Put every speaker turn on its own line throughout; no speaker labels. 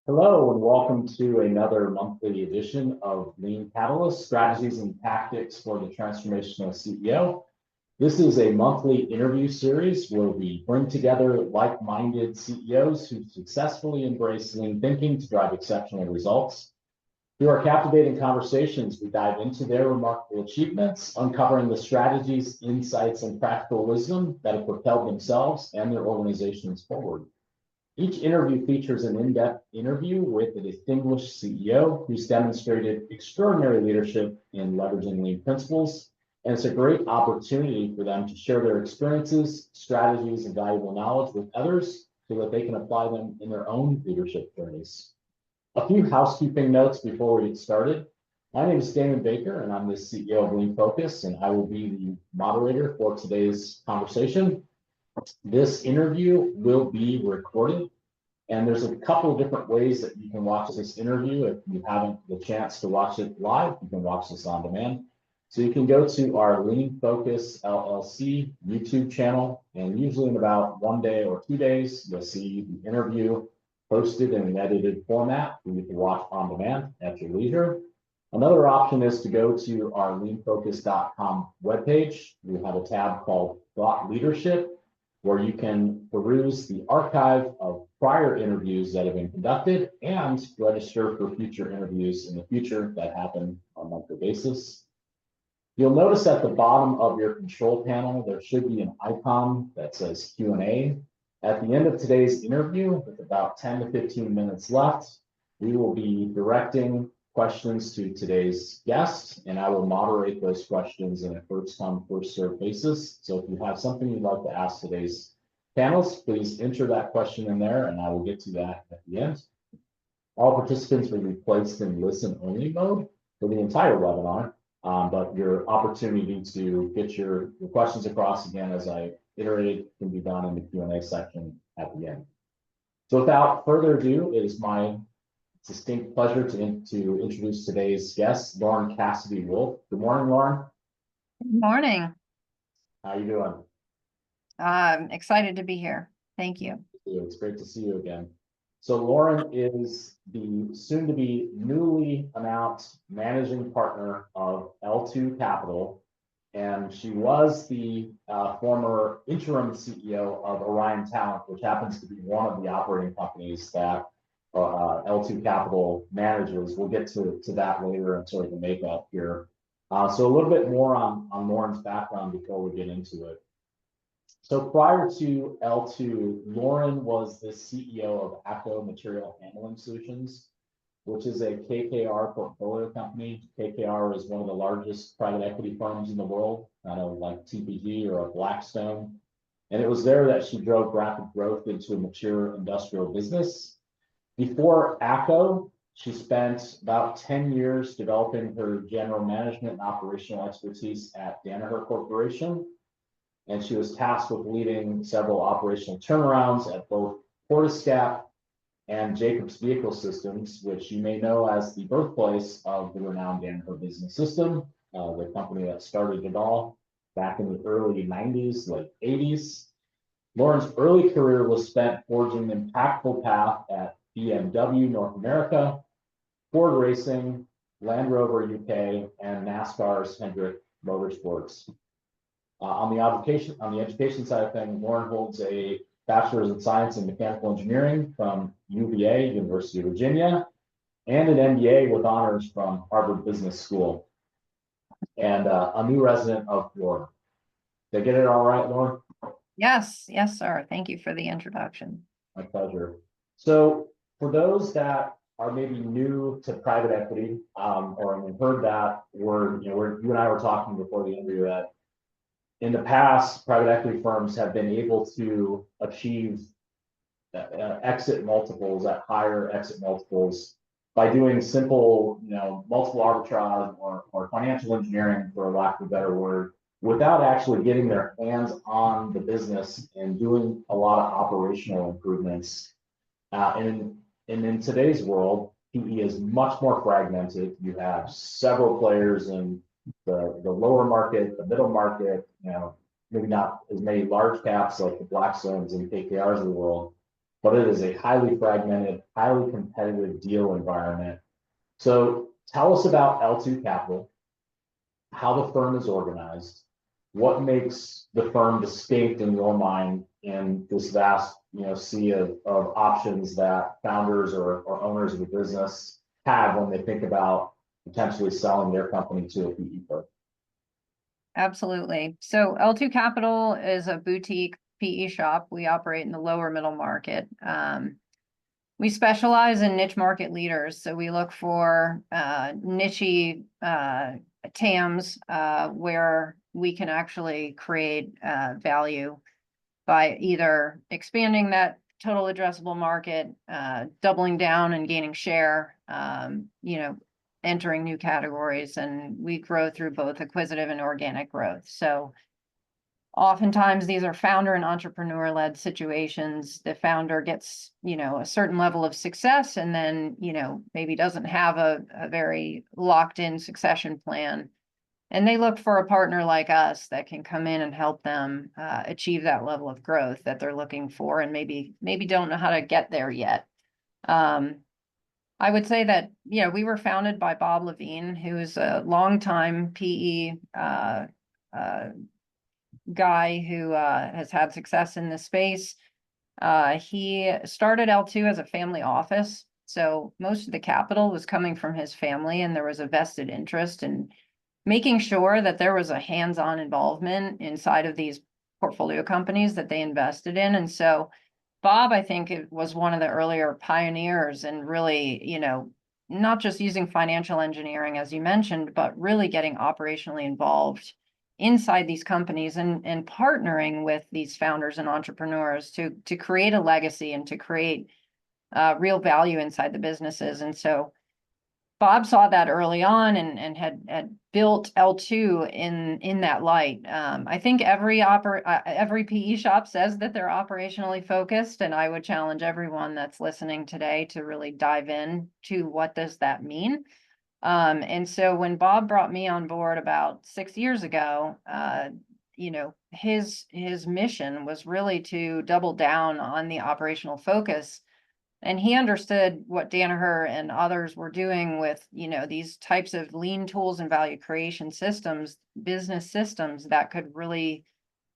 Hello and welcome to another monthly edition of Lean Catalyst, Strategies and Tactics for the Transformational CEO. This is a monthly interview series where we bring together like-minded CEOs who successfully embrace lean thinking to drive exceptional results. Through our captivating conversations, we dive into their remarkable achievements, uncovering the strategies, insights, and practical wisdom that have propelled themselves and their organizations forward. Each interview features an in-depth interview with a distinguished CEO who's demonstrated extraordinary leadership in leveraging lean principles, and it's a great opportunity for them to share their experiences, strategies, and valuable knowledge with others so that they can apply them in their own leadership journeys. A few housekeeping notes before we get started. My name is Damon Baker, and I'm the CEO of Lean Focus, and I will be the moderator for today's conversation. This interview will be recorded, and there's a couple of different ways that you can watch this interview. If you haven't the chance to watch it live, you can watch this on demand. So you can go to our Lean Focus LLC YouTube channel, and usually in about 1 day or 2 days, you'll see the interview posted in an edited format for you to watch on demand at your leisure. Another option is to go to our leanfocus.com webpage. We have a tab called Thought Leadership, where you can peruse the archive of prior interviews that have been conducted and register for future interviews in the future that happen on a monthly basis. You'll notice at the bottom of your control panel, there should be an icon that says Q&A. At the end of today's interview, with about 10 to 15 minutes left, we will be directing questions to today's guest, and I will moderate those questions in a first come, first served basis. So if you have something you'd like to ask today's panelists, please enter that question in there, and I will get to that at the end. All participants will be placed in listen-only mode for the entire webinar, but your opportunity to get your questions across again, as I iterated, can be done in the Q&A section at the end. So without further ado, it is my distinct pleasure to introduce today's guest, Lorin Cassidy Wolfe. Good morning, Lorin.
Good morning.
How are you doing?
I'm excited to be here. Thank you.
It's great to see you again. So Lorin is the soon-to-be newly announced managing partner of L2 Capital, and she was the former interim CEO of Orion Talent, which happens to be one of the operating companies that L2 Capital manages. We'll get to that later and sort of the makeup here. So a little bit more on Lorin's background before we get into it. So prior to L2, Lorin was the CEO of ACO Material Handling Solutions, which is a KKR portfolio company. KKR is one of the largest private equity firms in the world, kind of like TPG or a Blackstone. And it was there that she drove rapid growth into a mature industrial business. Before ACO, she spent about 10 years developing her general management and operational expertise at Danaher Corporation. And she was tasked with leading several operational turnarounds at both Portiscat and Jacobs Vehicle Systems, which you may know as the birthplace of the renowned Danaher Business System, the company that started it all back in the early 90s, late 80s. Lorin's early career was spent forging an impactful path at BMW North America, Ford Racing, Land Rover UK, and NASCAR's Hendrick Motorsports. On the education side of things, Lorin holds a bachelor's in science and mechanical engineering from UVA, University of Virginia, and an MBA with honors from Harvard Business School, and a new resident of Florida. Did I get it all right, Lorin?
Yes, sir. Thank you for the introduction.
My pleasure. So for those that are maybe new to private equity, or have heard that word, you and I were talking before the interview that in the past, private equity firms have been able to achieve exit multiples at higher exit multiples by doing simple, multiple arbitrage or financial engineering, for lack of a better word, without actually getting their hands on the business and doing a lot of operational improvements. And in today's world, PE is much more fragmented. You have several players in the lower market, the middle market, maybe not as many large caps like the Blackstones and KKRs of the world. but it is a highly fragmented, highly competitive deal environment. So tell us about L2 Capital, how the firm is organized, what makes the firm distinct in your mind in this vast, sea of options that founders or owners of the business have when they think about potentially selling their company to a PE firm.
Absolutely. So L2 Capital is a boutique PE shop. We operate in the lower middle market. We specialize in niche market leaders. So we look for niche TAMs where we can actually create value by either expanding that total addressable market, doubling down and gaining share, entering new categories, and we grow through both acquisitive and organic growth. So oftentimes these are founder and entrepreneur-led situations. The founder gets, a certain level of success and then, maybe doesn't have a very locked-in succession plan. And they look for a partner like us that can come in and help them achieve that level of growth that they're looking for, and maybe don't know how to get there yet. I would say that, we were founded by Bob Levine, who is a longtime PE guy who has had success in this space. He started L2 as a family office. So most of the capital was coming from his family, and there was a vested interest in making sure that there was a hands-on involvement inside of these portfolio companies that they invested in. And so Bob, I think, it was one of the earlier pioneers in really, not just using financial engineering, as you mentioned, but really getting operationally involved inside these companies and partnering with these founders and entrepreneurs to create a legacy and to create real value inside the businesses. And so Bob saw that early on and had built L2 in that light. I think every PE shop says that they're operationally focused, and I would challenge everyone that's listening today to really dive in to what does that mean. And so when Bob brought me on board about 6 years ago, his mission was really to double down on the operational focus. And he understood what Danaher and others were doing with, these types of lean tools and value creation systems, business systems that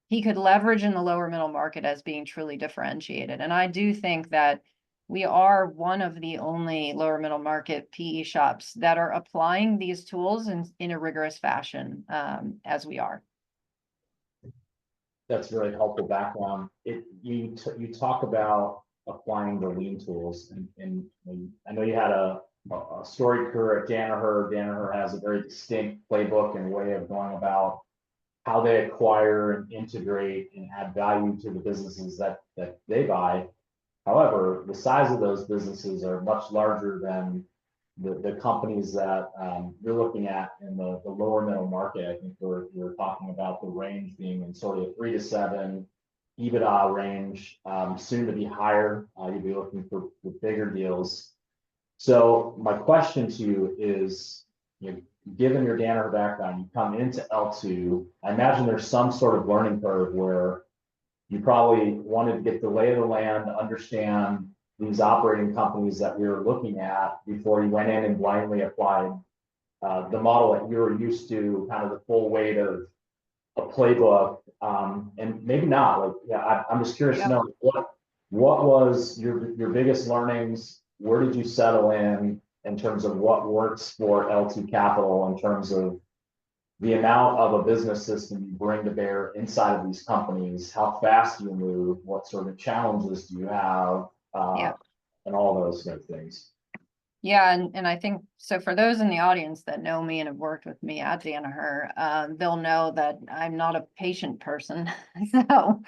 he could leverage in the lower middle market as being truly differentiated. And I do think that we are one of the only lower middle market PE shops that are applying these tools in a rigorous fashion, as we are.
That's really helpful background. You talk about applying the lean tools, and I know you had a storied career at Danaher. Danaher has a very distinct playbook and way of going about how they acquire and integrate and add value to the businesses that they buy. However, the size of those businesses are much larger than the companies that you're looking at in the lower middle market. I think we're talking about the range being in sort of 3 to 7 EBITDA range, soon to be higher. You'll be looking for bigger deals. So my question to you is, given your Danaher background, you come into L2. I imagine there's some sort of learning curve where you probably wanted to get the lay of the land, understand these operating companies that we were looking at before you went in and blindly applied the model that you were used to, kind of the full weight of a playbook, and maybe not. I'm just curious to know what was your biggest learnings? Where did you settle in terms of what works for L2 Capital in terms of the amount of a business system you bring to bear inside of these companies? How fast do you move? What sort of challenges do you have? And all those good things.
Yeah, and I think so. For those in the audience that know me and have worked with me at Danaher, they'll know that I'm not a patient person. So,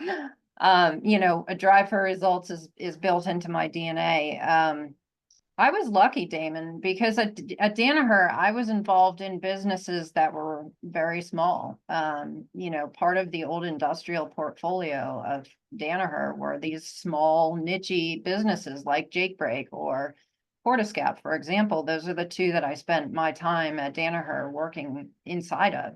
a drive for results is built into my DNA. I was lucky, Damon, because at Danaher, I was involved in businesses that were very small. Part of the old industrial portfolio of Danaher were these small niche businesses like Jake Brake or Portiscap, for example. Those are the two that I spent my time at Danaher working inside of.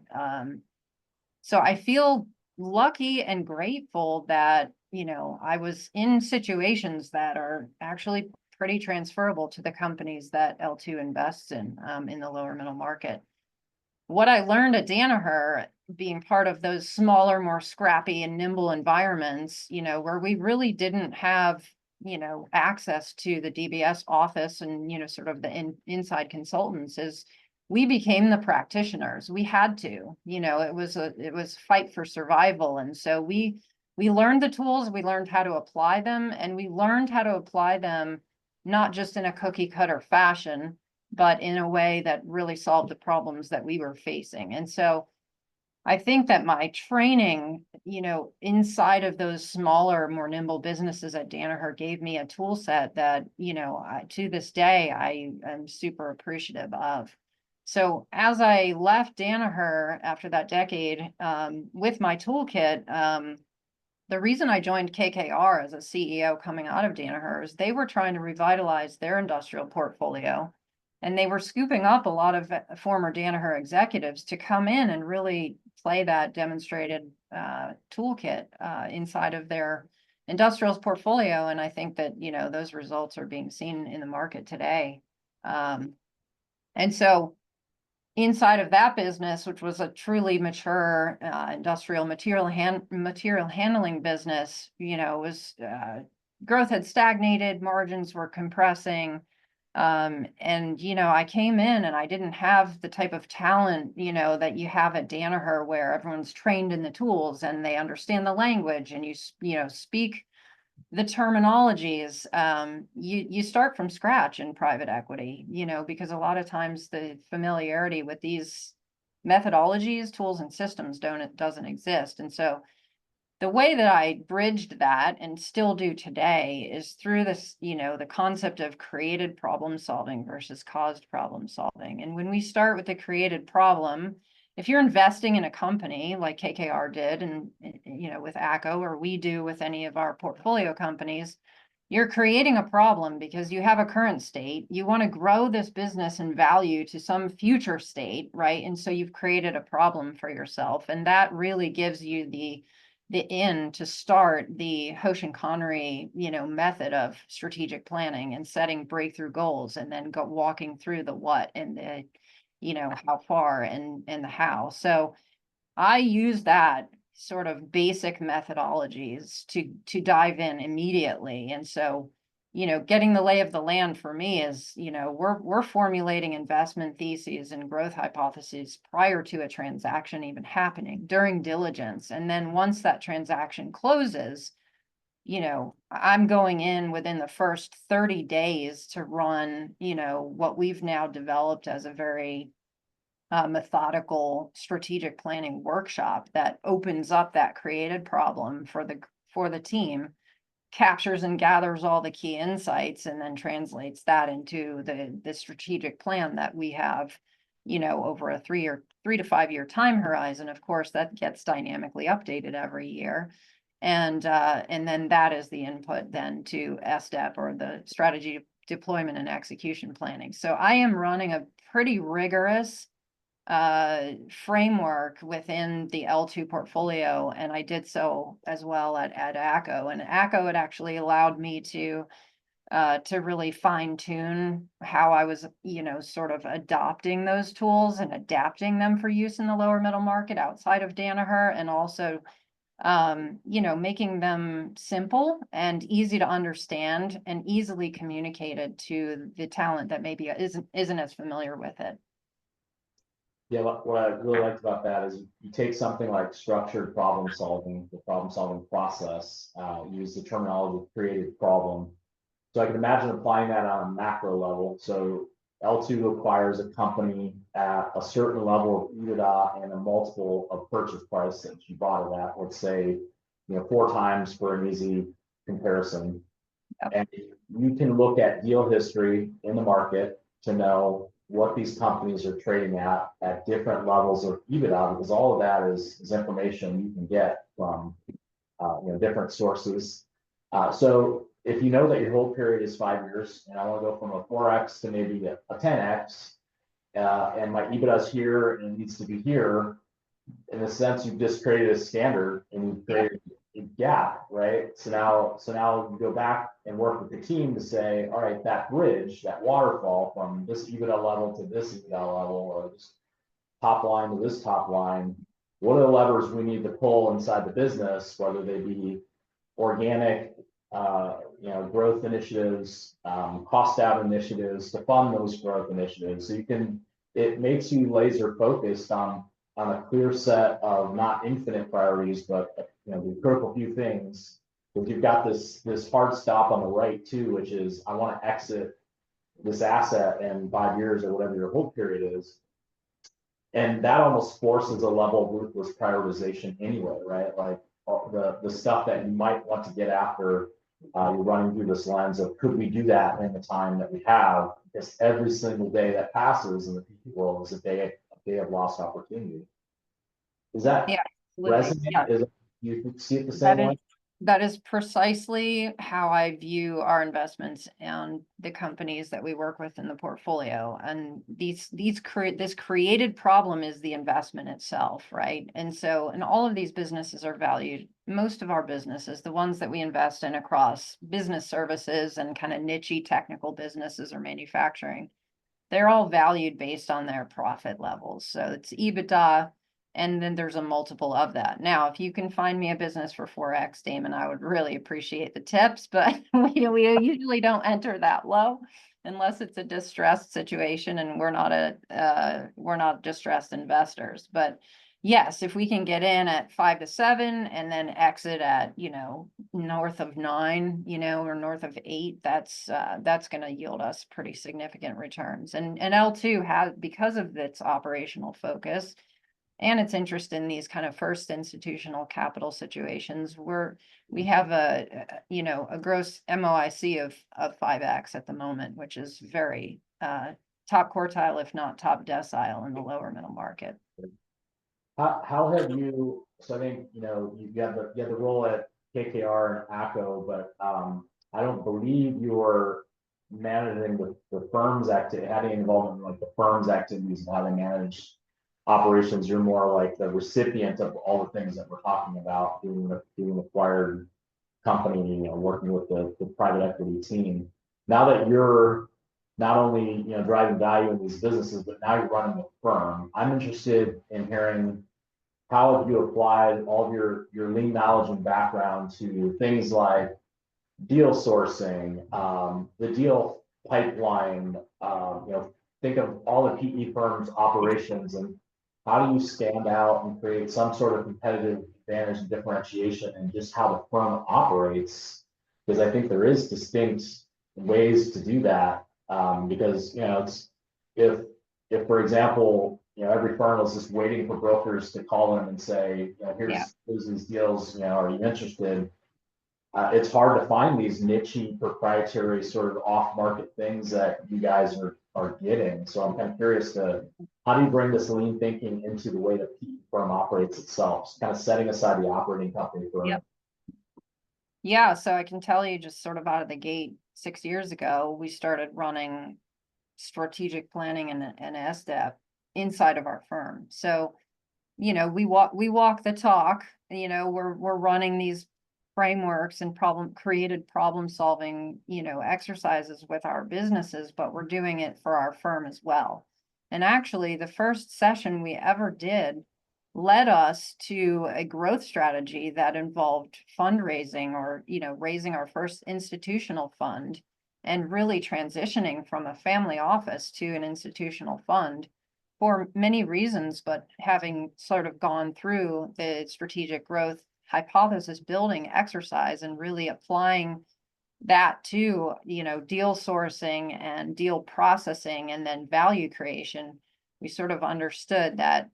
So I feel lucky and grateful that I was in situations that are actually pretty transferable to the companies that L2 invests in the lower middle market. What I learned at Danaher, being part of those smaller, more scrappy and nimble environments, where we really didn't have, access to the DBS office and, sort of the inside consultants, is we became the practitioners. We had to, it was fight for survival. And so we learned the tools, we learned how to apply them, and we learned how to apply them not just in a cookie cutter fashion, but in a way that really solved the problems that we were facing. And so I think that my training, inside of those smaller, more nimble businesses at Danaher gave me a tool set that, to this day, I am super appreciative of. So as I left Danaher after that decade, with my toolkit, the reason I joined KKR as a CEO coming out of Danaher is they were trying to revitalize their industrial portfolio. And they were scooping up a lot of former Danaher executives to come in and really play that demonstrated toolkit inside of their industrials portfolio. And I think that, those results are being seen in the market today. And so inside of that business, which was a truly mature industrial material handling business, was growth had stagnated, margins were compressing. And, I came in and I didn't have the type of talent, that you have at Danaher, where everyone's trained in the tools and they understand the language and you speak the terminologies. You start from scratch in private equity, because a lot of times the familiarity with these methodologies, tools, and systems doesn't exist. And so the way that I bridged that and still do today is through this, the concept of created problem solving versus caused problem solving. And when we start with the created problem, if you're investing in a company like KKR did, and, with ACO, or we do with any of our portfolio companies, you're creating a problem because you have a current state. You want to grow this business in value to some future state, right? And so you've created a problem for yourself. And that really gives you the in to start the Hoshin Connery, method of strategic planning and setting breakthrough goals, and then walking through the what and the, how far and the how. So I use that sort of basic methodologies to dive in immediately. And so, getting the lay of the land for me is, we're formulating investment theses and growth hypotheses prior to a transaction even happening, during diligence. And then once that transaction closes, I'm going in within the first 30 days to run, what we've now developed as a very methodical strategic planning workshop that opens up that created problem for the team, captures and gathers all the key insights, and then translates that into the strategic plan that we have, over a 3 to 5 year time horizon. Of course, that gets dynamically updated every year. And then that is the input then to SDEP, or the strategy deployment and execution planning. So I am running a pretty rigorous framework within the L2 portfolio, and I did so as well at ACO. And ACO had actually allowed me to really fine tune how I was, sort of adopting those tools and adapting them for use in the lower middle market outside of Danaher, and also, making them simple and easy to understand and easily communicated to the talent that maybe isn't as familiar with it.
Yeah, what I really liked about that is you take something like structured problem solving, the problem solving process, use the terminology of created problem. So I can imagine applying that on a macro level. So L2 acquires a company at a certain level of EBITDA and a multiple of purchase price that you bought it at, let's say, 4 times for an easy comparison.
Yep.
And you can look at deal history in the market to know what these companies are trading at different levels of EBITDA, because all of that is information you can get from different sources. So if you know that your hold period is 5 years, and I want to go from a 4x to maybe a 10x, and my EBITDA is here and it needs to be here, in a sense, you've just created a standard, and you've created gap, right? So now you go back and work with the team to say, all right, that bridge, that waterfall from this EBITDA level to this EBITDA level, or this top line to this top line, what are the levers we need to pull inside the business, whether they be organic, growth initiatives, cost out initiatives to fund those growth initiatives. So it makes you laser focused on a clear set of not infinite priorities, but the critical few things. If you've got this hard stop on the right too, which is I want to exit this asset in 5 years or whatever your hold period is. And that almost forces a level of ruthless prioritization anyway, right? Like the stuff that you might want to get after, you're running through this lens of could we do that in the time that we have? Because every single day that passes in the PE world is a day of lost opportunity. Is that
Yeah, absolutely.
resonate?
Yeah.
You see it the same
That is
way?
that is precisely how I view our investments and the companies that we work with in the portfolio. And this created problem is the investment itself, right? And so, and all of these businesses are valued. Most of our businesses, the ones that we invest in across business services and kind of niche technical businesses or manufacturing, they're all valued based on their profit levels. So it's EBITDA, and then there's a multiple of that. Now, if you can find me a business for 4x, Damon, I would really appreciate the tips, but we usually don't enter that low unless it's a distressed situation and we're not distressed investors. But yes, if we can get in at 5 to 7 and then exit at, north of 9, or north of 8, that's going to yield us pretty significant returns. And L2 has, because of its operational focus and its interest in these kind of first institutional capital situations, we have a gross MOIC of 5x at the moment, which is very top quartile, if not top decile in the lower middle market.
How have you? So I think you have the role at KKR and ACO, but I don't believe you're managing the firm's activity, having involvement in like the firm's activities and how they manage operations. You're more like the recipient of all the things that we're talking about, being acquired company, working with the private equity team. Now that you're not only driving value in these businesses, but now you're running a firm, I'm interested in hearing how have you applied all of your lean knowledge and background to things like deal sourcing, the deal pipeline, think of all the PE firms operations, and how do you stand out and create some sort of competitive advantage and differentiation in just how the firm operates? Because I think there is distinct ways to do that. Because it's if for example every firm is just waiting for brokers to call them and say here's these deals, are you interested? It's hard to find these niche proprietary sort of off-market things that you guys are getting. So I'm kind of curious to how do you bring this lean thinking into the way the PE firm operates itself, kind of setting aside the operating company for
Yep. Yeah, so I can tell you just sort of out of the gate, 6 years ago, we started running strategic planning and SDEP inside of our firm. So, we walk the talk, we're running these frameworks and problem solving, exercises with our businesses, but we're doing it for our firm as well. And actually the first session we ever did led us to a growth strategy that involved fundraising or, raising our first institutional fund and really transitioning from a family office to an institutional fund for many reasons, but having sort of gone through the strategic growth hypothesis building exercise and really applying that to, deal sourcing and deal processing and then value creation, we sort of understood that,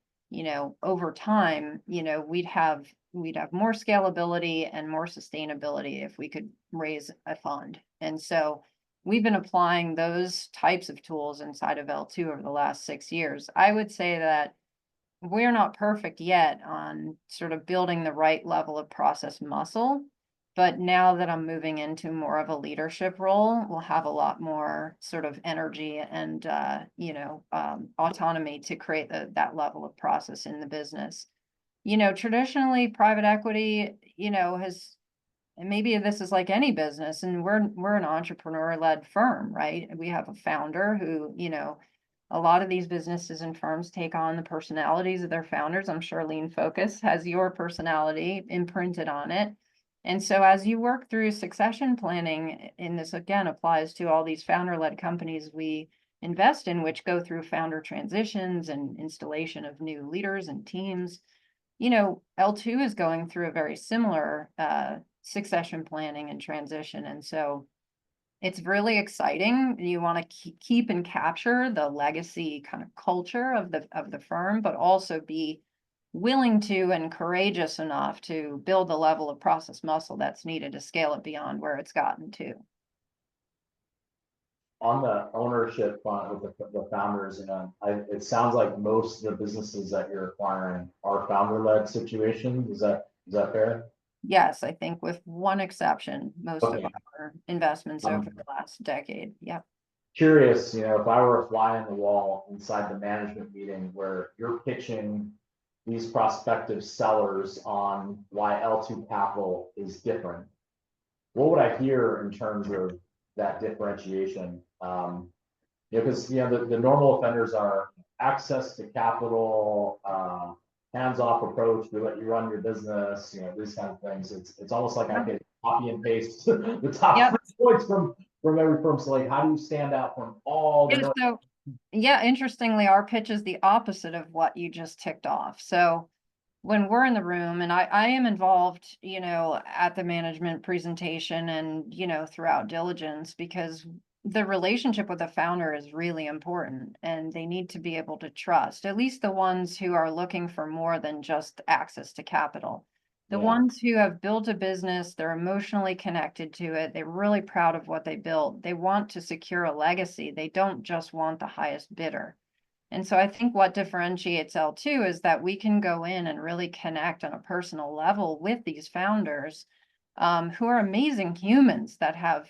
over time, we'd have more scalability and more sustainability if we could raise a fund. And so we've been applying those types of tools inside of L2 over the last 6 years. I would say that we're not perfect yet on sort of building the right level of process muscle, but now that I'm moving into more of a leadership role, we'll have a lot more sort of energy and, autonomy to create that level of process in the business. Traditionally private equity, and maybe this is like any business, and we're an entrepreneur-led firm, right? We have a founder who, a lot of these businesses and firms take on the personalities of their founders. I'm sure Lean Focus has your personality imprinted on it. And so as you work through succession planning, and this again applies to all these founder-led companies we invest in, which go through founder transitions and installation of new leaders and teams, L2 is going through a very similar succession planning and transition. And so it's really exciting. You want to keep and capture the legacy kind of culture of the firm, but also be willing to and courageous enough to build the level of process muscle that's needed to scale it beyond where it's gotten to.
On the ownership front with the founders, it sounds like most of the businesses that you're acquiring are founder-led situations. Is that fair?
Yes, I think with one exception, most of
Okay.
our investments over the last decade. Yep.
Curious, if I were a fly on the wall inside the management meeting where you're pitching these prospective sellers on why L2 Capital is different, what would I hear in terms of that differentiation? Because the normal offenders are access to capital, hands-off approach. We let you run your business. These kind of things. It's almost like I could copy and paste the top 3 points from every firm. So, like, how do you stand out from all the?
So, interestingly, our pitch is the opposite of what you just ticked off. So when we're in the room, and I am involved, at the management presentation and, throughout diligence, because the relationship with the founder is really important, and they need to be able to trust, at least the ones who are looking for more than just access to capital. The ones who have built a business, they're emotionally connected to it. They're really proud of what they built. They want to secure a legacy. They don't just want the highest bidder. And so I think what differentiates L2 is that we can go in and really connect on a personal level with these founders, who are amazing humans that have,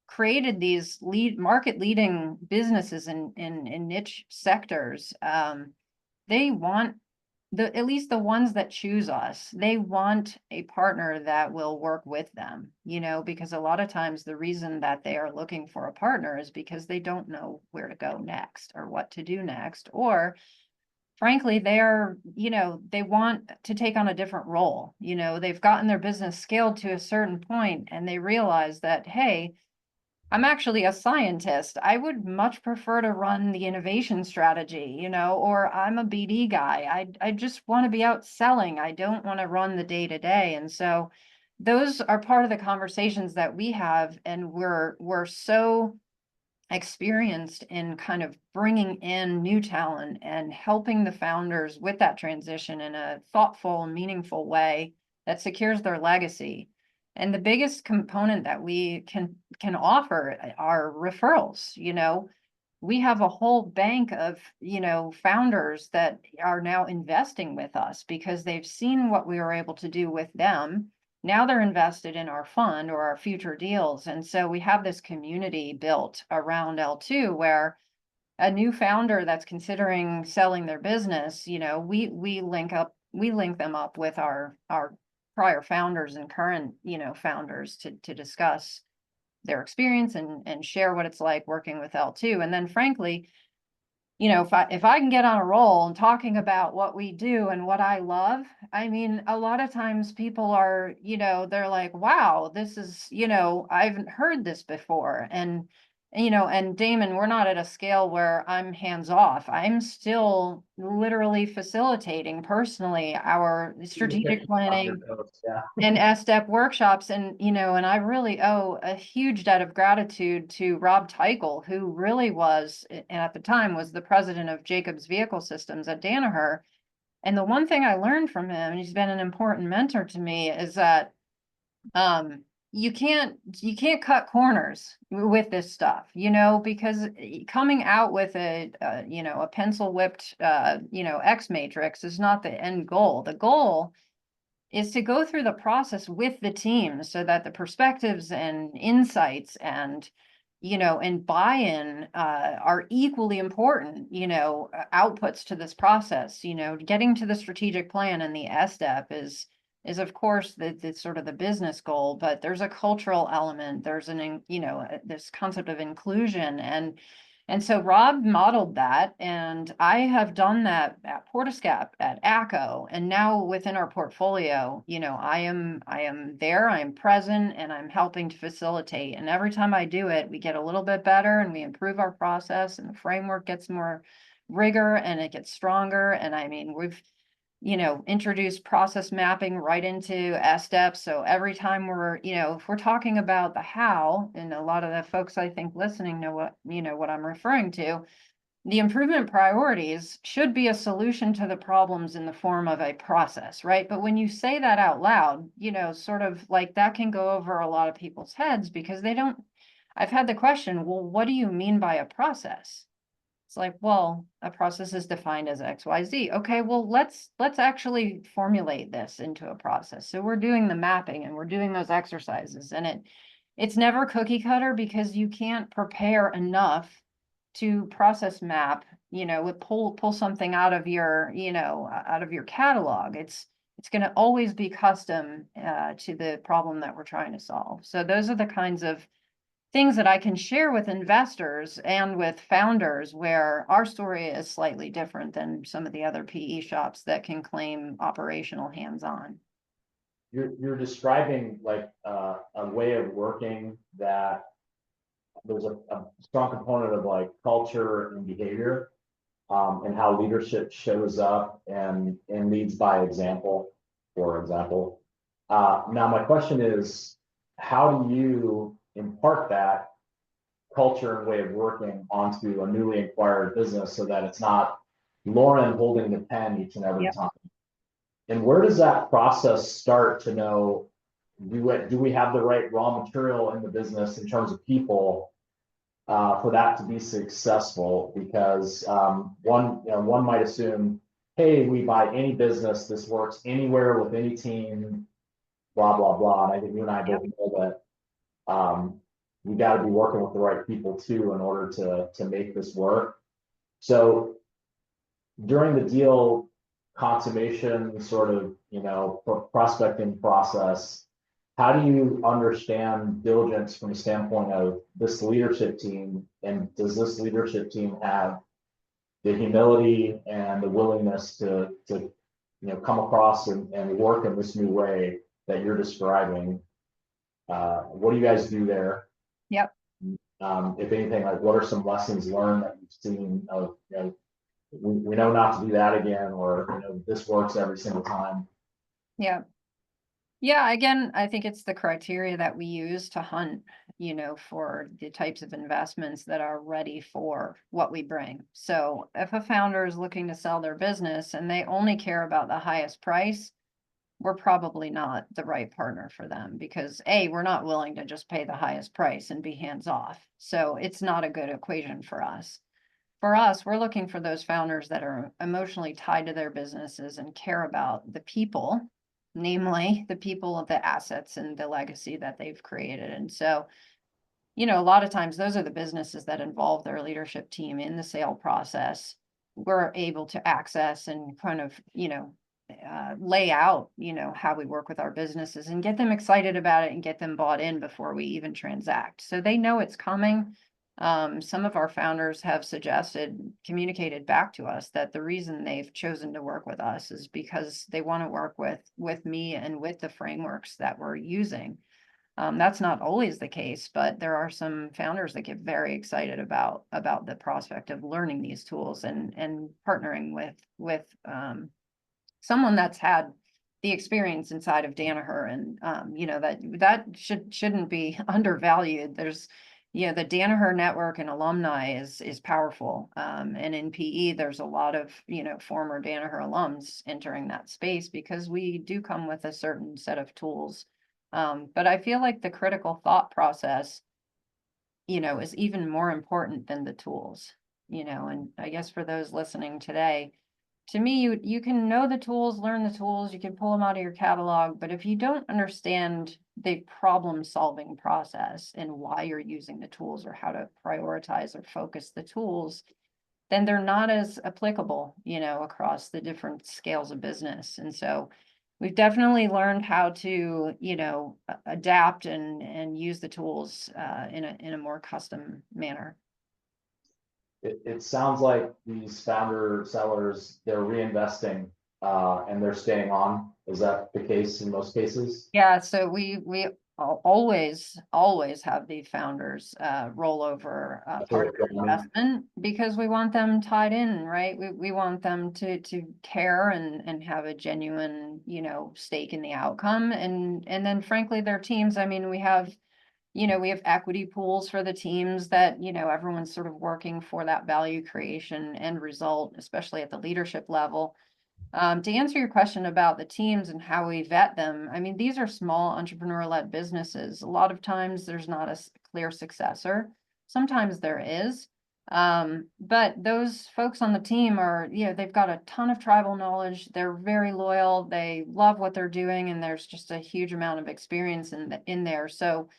created these market leading businesses in niche sectors. They want at least the ones that choose us, they want a partner that will work with them, because a lot of times the reason that they are looking for a partner is because they don't know where to go next or what to do next. Or frankly, they want to take on a different role. They've gotten their business scaled to a certain point and they realize that, hey, I'm actually a scientist. I would much prefer to run the innovation strategy, or I'm a BD guy. I just want to be out selling. I don't want to run the day to day. And so those are part of the conversations that we have. And we're so experienced in kind of bringing in new talent and helping the founders with that transition in a thoughtful and meaningful way that secures their legacy. And the biggest component that we can offer are referrals. We have a whole bank of, founders that are now investing with us because they've seen what we were able to do with them. Now they're invested in our fund or our future deals. And so we have this community built around L2 where a new founder that's considering selling their business, we link them up with our prior founders and current, founders to discuss their experience and share what it's like working with L2. And then frankly, if I can get on a roll and talking about what we do and what I love, I mean, a lot of times people are, they're like, wow, this is, I haven't heard this before. And Damon, we're not at a scale where I'm hands off. I'm still literally facilitating personally our strategic planning and SDEP workshops. And, and I really owe a huge debt of gratitude to Rob Teichel, who really was, and at the time was the president of Jacobs Vehicle Systems at Danaher. And the one thing I learned from him, and he's been an important mentor to me, is that you can't cut corners with this stuff, because coming out with a pencil whipped, X matrix is not the end goal. The goal is to go through the process with the team so that the perspectives and insights and and buy-in are equally important, outputs to this process. Getting to the strategic plan and the S-step is of course the sort of the business goal, but there's a cultural element. There's this concept of inclusion, and so Rob modeled that, and I have done that at Portiscap, at ACO, and now within our portfolio, I am there, I am present, and I'm helping to facilitate. And every time I do it, we get a little bit better, and we improve our process, and the framework gets more rigor, and it gets stronger. And I mean, we've introduced process mapping right into S-step. So every time if we're talking about the how, and a lot of the folks I think listening know what I'm referring to, the improvement priorities should be a solution to the problems in the form of a process, right? But when you say that out loud, sort of like that can go over a lot of people's heads, because I've had the question, well, what do you mean by a process? It's like, well, a process is defined as XYZ. Okay, well, let's actually formulate this into a process. So we're doing the mapping and we're doing those exercises, and it's never cookie cutter, because you can't prepare enough to process map, pull something out of your, out of your catalog. It's going to always be custom to the problem that we're trying to solve. So those are the kinds of things that I can share with investors and with founders, where our story is slightly different than some of the other PE shops that can claim operational hands-on.
You're describing like a way of working that there's a strong component of like culture and behavior, and how leadership shows up and leads by example, for example. Now my question is, how do you impart that culture and way of working onto a newly acquired business so that it's not Lorin holding the pen each and every time? And where does that process start to know, do we have the right raw material in the business in terms of people for that to be successful? Because one might assume, hey, we buy any business, this works anywhere with any team, blah, blah, blah. And I think you and I both know that we got to be working with the right people too in order to make this work. So during the deal consummation sort of prospecting process, how do you understand diligence from the standpoint of this leadership team, and does this leadership team have the humility and the willingness to come across and work in this new way that you're describing? What do you guys do there?
Yep.
If anything, like what are some lessons learned that you've seen of, we know not to do that again, or this works every single time?
Yeah. Yeah, again, I think it's the criteria that we use to hunt, for the types of investments that are ready for what we bring. So if a founder is looking to sell their business and they only care about the highest price, we're probably not the right partner for them, because we're not willing to just pay the highest price and be hands off. So it's not a good equation for us. For us, we're looking for those founders that are emotionally tied to their businesses and care about the people, namely the people, the assets, and the legacy that they've created. And so, a lot of times those are the businesses that involve their leadership team in the sale process. We're able to access and kind of, lay out, how we work with our businesses and get them excited about it and get them bought in before we even transact. So they know it's coming. Some of our founders have communicated back to us that the reason they've chosen to work with us is because they want to work with me and with the frameworks that we're using. That's not always the case, but there are some founders that get very excited about the prospect of learning these tools and partnering with someone that's had the experience inside of Danaher, and that shouldn't be undervalued. There's the Danaher network and alumni is powerful, and in PE there's a lot of former Danaher alums entering that space because we do come with a certain set of tools, but I feel like the critical thought process is even more important than the tools. And I guess for those listening today, to me, you can know the tools, learn the tools, you can pull them out of your catalog, but if you don't understand the problem solving process and why you're using the tools or how to prioritize or focus the tools, then they're not as applicable, across the different scales of business. And so we've definitely learned how to, adapt and use the tools in a more custom manner.
It sounds like these founder sellers, they're reinvesting, and they're staying on. Is that the case in most cases?
Yeah, so we always have the founders roll over
That's
part
what
of
they're
their
doing.
investment because we want them tied in, right? We want them to care and have a genuine, stake in the outcome. And then frankly, their teams, I mean, we have equity pools for the teams that, everyone's sort of working for that value creation end result, especially at the leadership level. To answer your question about the teams and how we vet them, I mean, these are small entrepreneur-led businesses. A lot of times there's not a clear successor. Sometimes there is. But those folks on the team are, they've got a ton of tribal knowledge. They're very loyal. They love what they're doing, and there's just a huge amount of experience in there. So,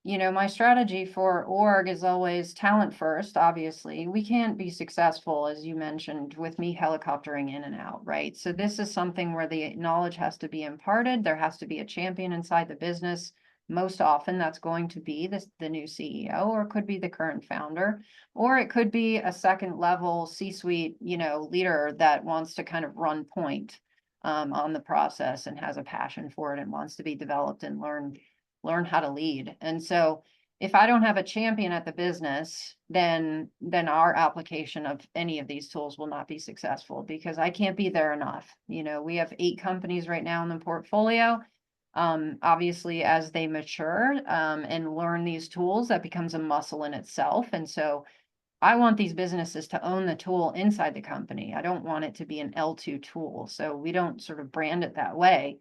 my strategy for org is always talent first, obviously. We can't be successful, as you mentioned, with me helicoptering in and out, right? So this is something where the knowledge has to be imparted. There has to be a champion inside the business. Most often that's going to be the new CEO, or it could be the current founder, or it could be a second level C-suite, leader that wants to kind of run point on the process and has a passion for it and wants to be developed and learn how to lead. And so if I don't have a champion at the business, then our application of any of these tools will not be successful because I can't be there enough. We have 8 companies right now in the portfolio. Obviously, as they mature and learn these tools, that becomes a muscle in itself. And so I want these businesses to own the tool inside the company. I don't want it to be an L2 tool. So we don't sort of brand it that way.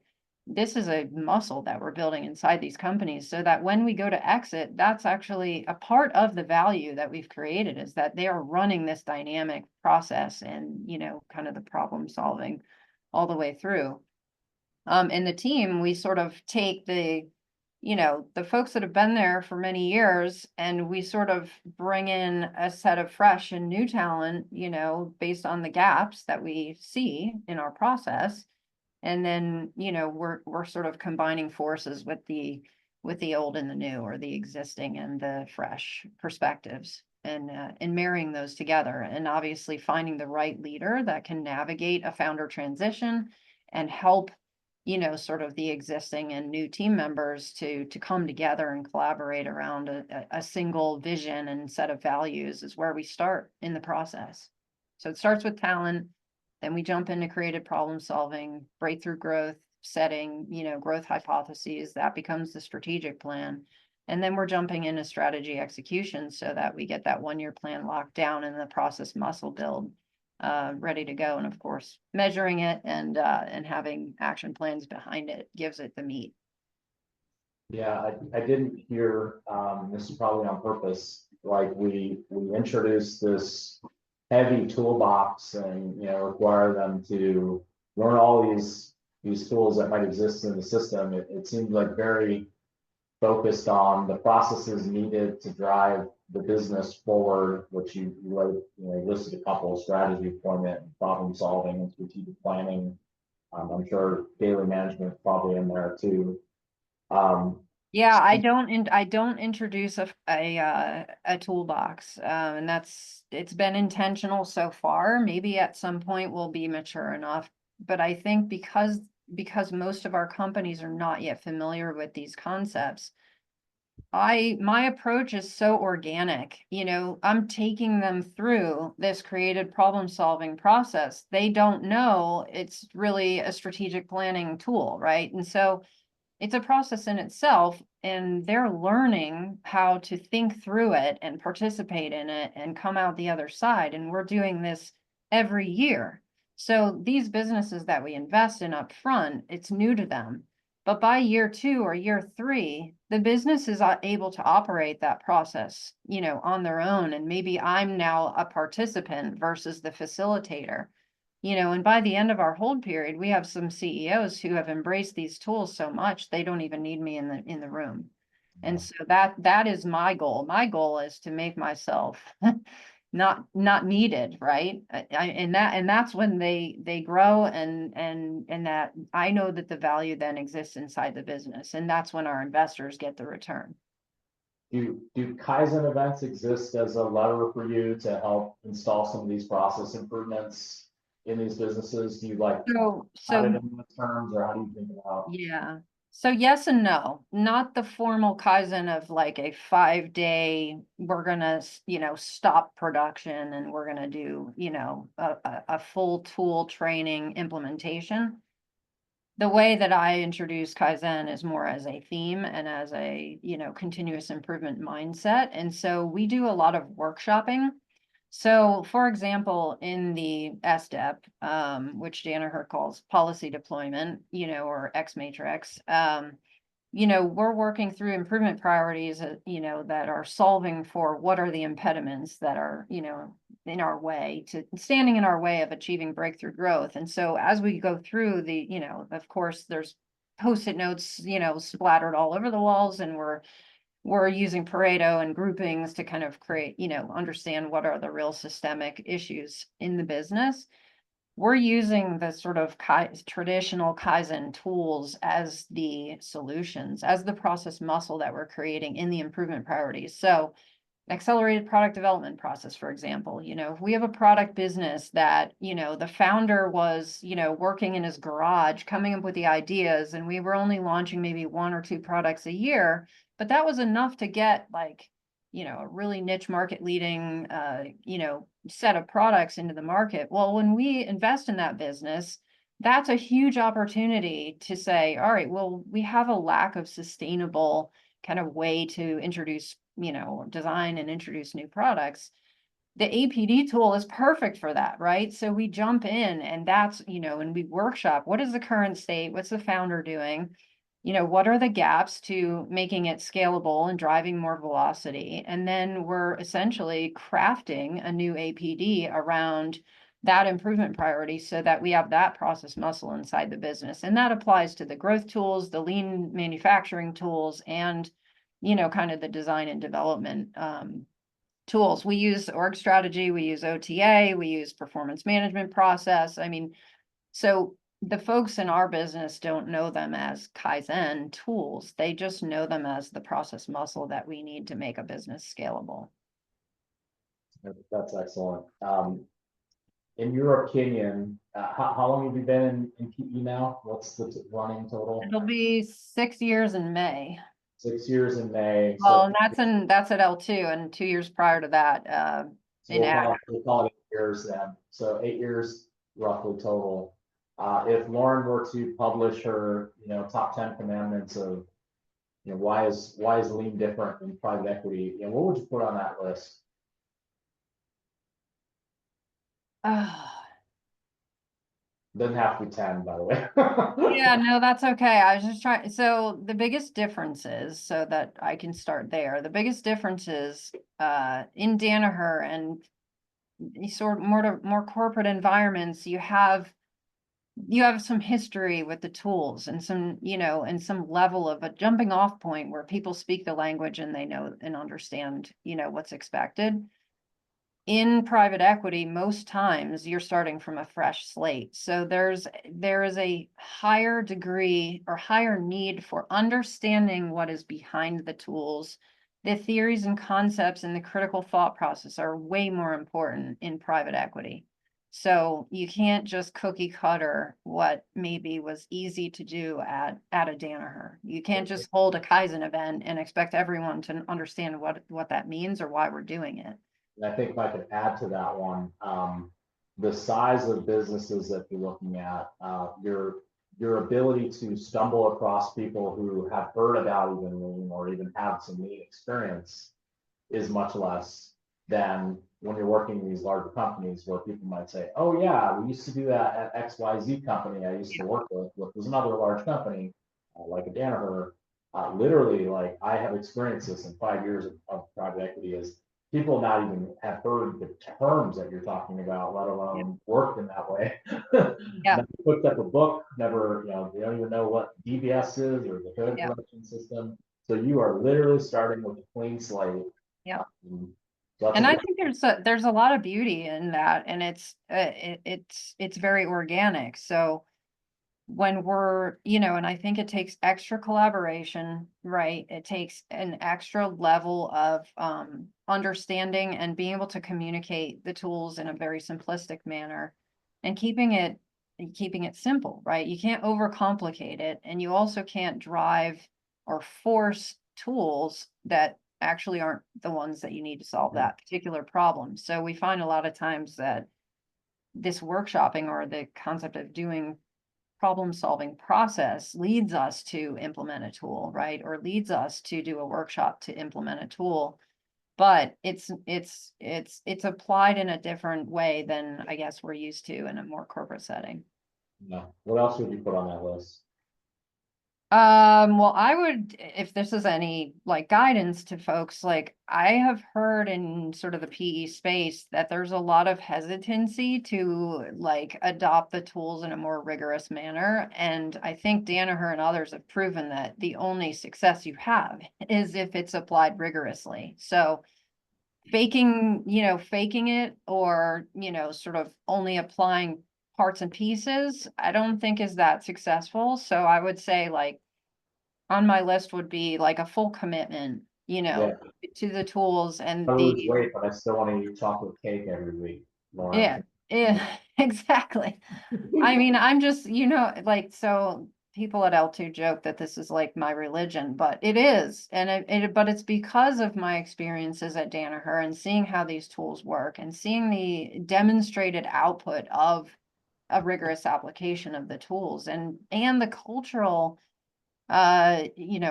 This is a muscle that we're building inside these companies so that when we go to exit, that's actually a part of the value that we've created is that they are running this dynamic process and, kind of the problem solving all the way through. In the team, we sort of take the folks that have been there for many years and we sort of bring in a set of fresh and new talent, based on the gaps that we see in our process. And then, we're sort of combining forces with the old and the new, or the existing and the fresh perspectives, and marrying those together. And obviously finding the right leader that can navigate a founder transition and help, sort of the existing and new team members to come together and collaborate around a single vision and set of values is where we start in the process. So it starts with talent. Then we jump into creative problem solving, breakthrough growth, setting, growth hypotheses. That becomes the strategic plan. And then we're jumping into strategy execution so that we get that 1-year plan locked down and the process muscle build ready to go. And of course, measuring it and having action plans behind it gives it the meat.
Yeah, I didn't hear, this is probably on purpose, like we introduced this heavy toolbox and, require them to learn all these tools that might exist in the system. It seemed like very focused on the processes needed to drive the business forward, which you listed a couple of strategy deployment, problem solving, and strategic planning. I'm sure daily management probably in there too.
Yeah, I don't introduce a toolbox, and it's been intentional so far. Maybe at some point we'll be mature enough, but I think because most of our companies are not yet familiar with these concepts, my approach is so organic. I'm taking them through this creative problem solving process. They don't know it's really a strategic planning tool, right? And so it's a process in itself, and they're learning how to think through it and participate in it and come out the other side. And we're doing this every year. So these businesses that we invest in up front, it's new to them. But by year 2 or year 3, the business is able to operate that process, on their own. And maybe I'm now a participant versus the facilitator. And by the end of our hold period, we have some CEOs who have embraced these tools so much, they don't even need me in the room. And so that is my goal. My goal is to make myself not needed, right? And that's when they grow and that I know that the value then exists inside the business, and that's when our investors get the return.
Do Kaizen events exist as a lever for you to help install some of these process improvements in these businesses? Do you like
So
add it in the terms, or how do you think about?
yeah. So yes and no, not the formal Kaizen of like a 5-day, we're gonna, stop production and we're gonna do, a full tool training implementation. The way that I introduce Kaizen is more as a theme and as a, continuous improvement mindset. And so we do a lot of workshopping. So for example, in the SDEP, which Danaher calls policy deployment, or X matrix, we're working through improvement priorities, that are solving for what are the impediments that are, in our way standing in our way of achieving breakthrough growth. And so as we go through of course, there's Post-it notes, splattered all over the walls, and we're using Pareto and groupings to kind of create, understand what are the real systemic issues in the business. We're using the sort of traditional Kaizen tools as the solutions, as the process muscle that we're creating in the improvement priorities. So accelerated product development process, for example, if we have a product business that, the founder was, working in his garage, coming up with the ideas, and we were only launching maybe 1 or 2 products a year, but that was enough to get like, a really niche market leading, set of products into the market. Well, when we invest in that business, that's a huge opportunity to say, all right, well, we have a lack of sustainable kind of way to introduce, design and introduce new products. The APD tool is perfect for that, right? So we jump in, and that's, and we workshop, what is the current state? What's the founder doing? What are the gaps to making it scalable and driving more velocity? And then we're essentially crafting a new APD around that improvement priority so that we have that process muscle inside the business. And that applies to the growth tools, the lean manufacturing tools, and, kind of the design and development tools. We use org strategy, we use OTA, we use performance management process. I mean, so the folks in our business don't know them as Kaizen tools. They just know them as the process muscle that we need to make a business scalable.
That's excellent. In your opinion, how long have you been in PE now? What's the running total?
It'll be 6 years in May.
6 years in May.
Well, and that's at L2, and 2 years prior to that,
so we'll call it 8 years then. So 8 years roughly total. If Lorin were to publish her, top 10 commandments of, why is lean different than private equity, what would you put on that list? Doesn't have to be 10, by the way.
Yeah, no, that's okay. I was just trying. So the biggest difference is, so that I can start there, the biggest difference is in Danaher and sort of more corporate environments, you have some history with the tools and some, and some level of a jumping off point where people speak the language and they know and understand, what's expected. In private equity, most times you're starting from a fresh slate. So there is a higher degree or higher need for understanding what is behind the tools. The theories and concepts and the critical thought process are way more important in private equity. So you can't just cookie cutter what maybe was easy to do at a Danaher. You can't just hold a Kaizen event and expect everyone to understand what that means or why we're doing it.
And I think if I could add to that one, the size of businesses that you're looking at, your ability to stumble across people who have heard about even lean or even have some lean experience is much less than when you're working in these larger companies where people might say, oh yeah, we used to do that at XYZ company I used to work with, which was another large company, like a Danaher. Literally, like I have experienced this in 5 years of private equity, is people not even have heard the terms that you're talking about, let alone worked in that way.
Yeah.
Never picked up a book, never, they don't even know what DBS is or the code
Yeah.
collection system. So you are literally starting with a clean slate.
Yeah.
So
And I think there's a lot of beauty in that, and it's very organic. So when we're, and I think it takes extra collaboration, right? It takes an extra level of understanding and being able to communicate the tools in a very simplistic manner and keeping it simple, right? You can't overcomplicate it, and you also can't drive or force tools that actually aren't the ones that you need to solve that particular problem. So we find a lot of times that this workshopping or the concept of doing problem solving process leads us to implement a tool, right? Or leads us to do a workshop to implement a tool. But it's applied in a different way than I guess we're used to in a more corporate setting.
Yeah. What else would you put on that list?
Well, I would, if this is any like guidance to folks, like I have heard in sort of the PE space that there's a lot of hesitancy to like adopt the tools in a more rigorous manner. And I think Danaher and others have proven that the only success you have is if it's applied rigorously. So faking it or, sort of only applying parts and pieces, I don't think is that successful. So I would say like on my list would be like a full commitment,
Yeah.
to the tools and
I lose
the,
weight, but I still want to eat chocolate cake every week, Lauren.
yeah, yeah, exactly. I mean, I'm just, like, so people at L2 joke that this is like my religion, but it is. And but it's because of my experiences at Danaher and seeing how these tools work and seeing the demonstrated output of a rigorous application of the tools and the cultural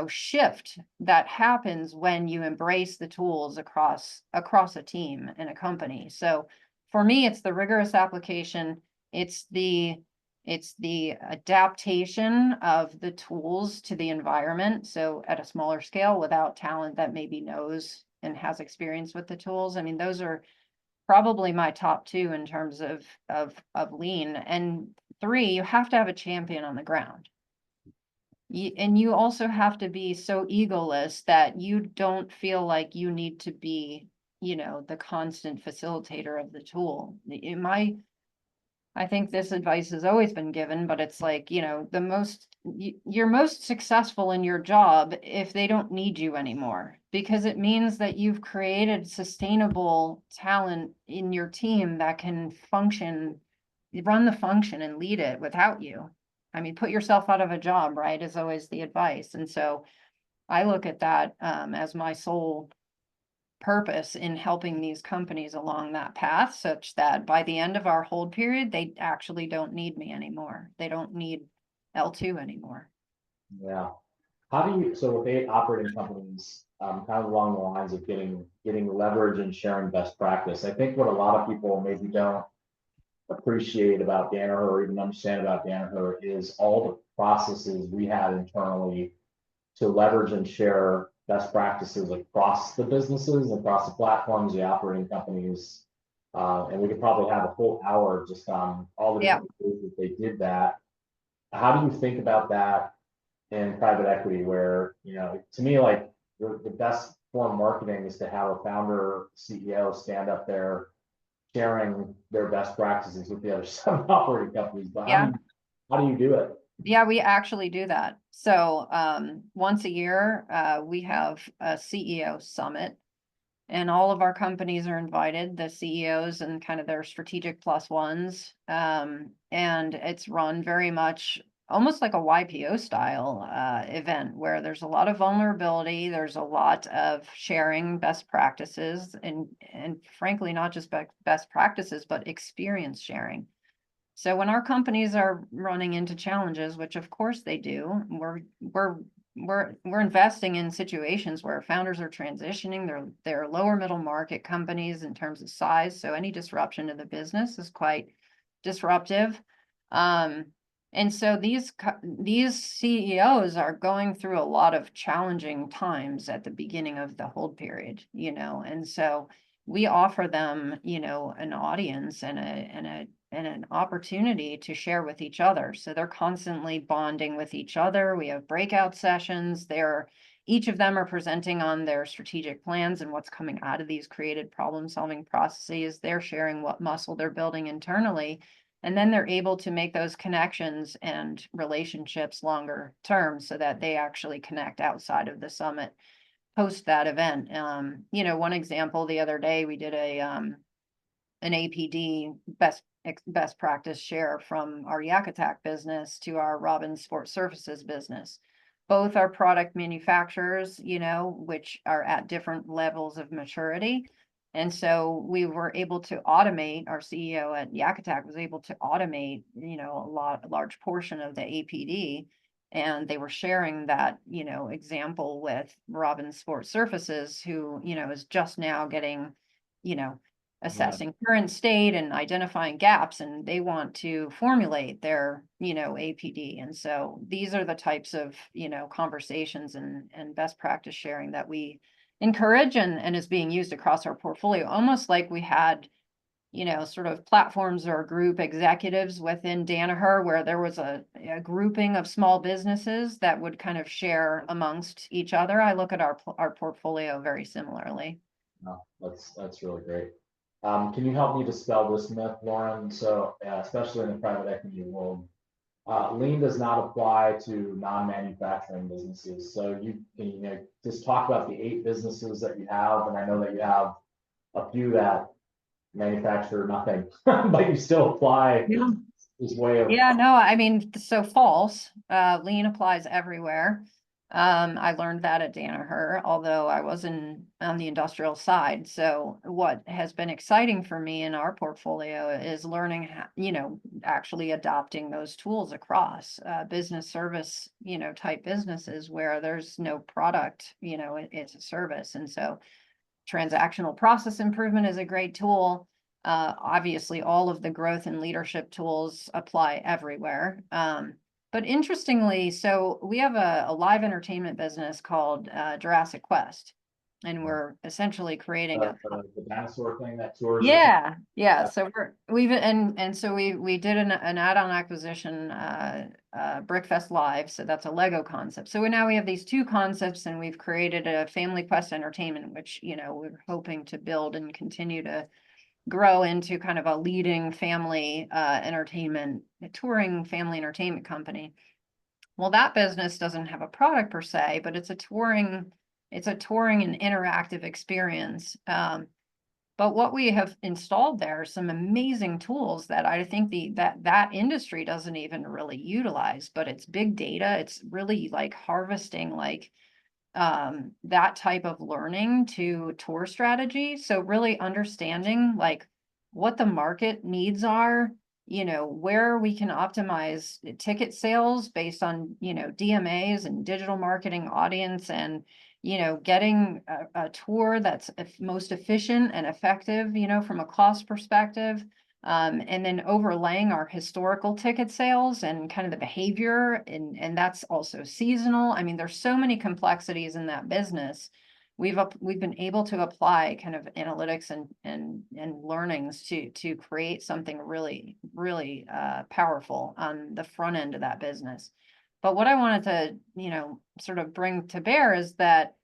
shift that happens when you embrace the tools across a team in a company. So for me, it's the rigorous application. It's the adaptation of the tools to the environment. So at a smaller scale without talent that maybe knows and has experience with the tools. I mean, those are probably my top two in terms of lean. And three, you have to have a champion on the ground. And you also have to be so egoless that you don't feel like you need to be, the constant facilitator of the tool. I think this advice has always been given, but it's like, you're most successful in your job if they don't need you anymore, because it means that you've created sustainable talent in your team that can run the function and lead it without you. I mean, put yourself out of a job, right, is always the advice. And so I look at that as my sole purpose in helping these companies along that path, such that by the end of our hold period, they actually don't need me anymore. They don't need L2 anymore.
Yeah. How do you, so with 8 operating companies, kind of along the lines of getting leverage and sharing best practice, I think what a lot of people maybe don't appreciate about Danaher or even understand about Danaher is all the processes we had internally to leverage and share best practices across the businesses, across the platforms, the operating companies. And we could probably have a whole hour just on all the different ways that they did that. How do you think about that in private equity where, to me, like the best form of marketing is to have a founder, CEO stand up there sharing their best practices with the other 7 operating companies. But
Yeah.
how do you do it?
Yeah, we actually do that. So once a year, we have a CEO summit, and all of our companies are invited, the CEOs and kind of their strategic plus ones. And it's run very much almost like a YPO style event where there's a lot of vulnerability, there's a lot of sharing best practices, and frankly, not just best practices, but experience sharing. So when our companies are running into challenges, which of course they do, we're investing in situations where founders are transitioning. They're lower middle market companies in terms of size. So any disruption to the business is quite disruptive. And so these CEOs are going through a lot of challenging times at the beginning of the hold period, and so we offer them, an audience and an opportunity to share with each other. So they're constantly bonding with each other. We have breakout sessions. Each of them are presenting on their strategic plans and what's coming out of these created problem-solving processes. They're sharing what muscle they're building internally. And then they're able to make those connections and relationships longer term so that they actually connect outside of the summit post that event. One example, the other day, we did an APD best practice share from our Yak Attack business to our Robbins Sport Surfaces business. Both are product manufacturers, which are at different levels of maturity. And so we were able to automate, our CEO at Yak Attack was able to automate, a large portion of the APD. And they were sharing that, example with Robbins Sport Surfaces, who, is just now getting, assessing current state and identifying gaps, and they want to formulate their, APD. And so these are the types of, conversations and best practice sharing that we encourage and is being used across our portfolio, almost like we had, sort of platforms or group executives within Danaher, where there was a grouping of small businesses that would kind of share amongst each other. I look at our portfolio very similarly.
No, that's really great. Can you help me dispel this myth, Lorin? So, especially in the private equity world, lean does not apply to non-manufacturing businesses. So can just talk about the 8 businesses that you have, and I know that you have a few that manufacture nothing, but you still apply this way of.
Yeah, no, I mean, so false. Lean applies everywhere. I learned that at Danaher, although I wasn't on the industrial side. So what has been exciting for me in our portfolio is learning how, actually adopting those tools across business service, type businesses where there's no product, it's a service. And so transactional process improvement is a great tool. Obviously, all of the growth and leadership tools apply everywhere. But interestingly, so we have a live entertainment business called Jurassic Quest, and we're essentially creating
the dinosaur thing that tours.
Yeah. So we did an add-on acquisition, Brickfest Live. So that's a Lego concept. So now we have these 2 concepts, and we've created a Family Quest Entertainment, which we're hoping to build and continue to grow into kind of a leading family touring family entertainment company. Well, that business doesn't have a product per se, but it's a touring and interactive experience. But what we have installed there are some amazing tools that I think that industry doesn't even really utilize, but it's big data. It's really like harvesting that type of learning to tour strategy. So really understanding like what the market needs are, where we can optimize ticket sales based on, DMAs and digital marketing audience, and, getting a tour that's most efficient and effective, from a cost perspective. And then overlaying our historical ticket sales and kind of the behavior, and that's also seasonal. I mean, there's so many complexities in that business. We've been able to apply kind of analytics and learnings to create something really, really powerful on the front end of that business. But what I wanted to, sort of bring to bear is that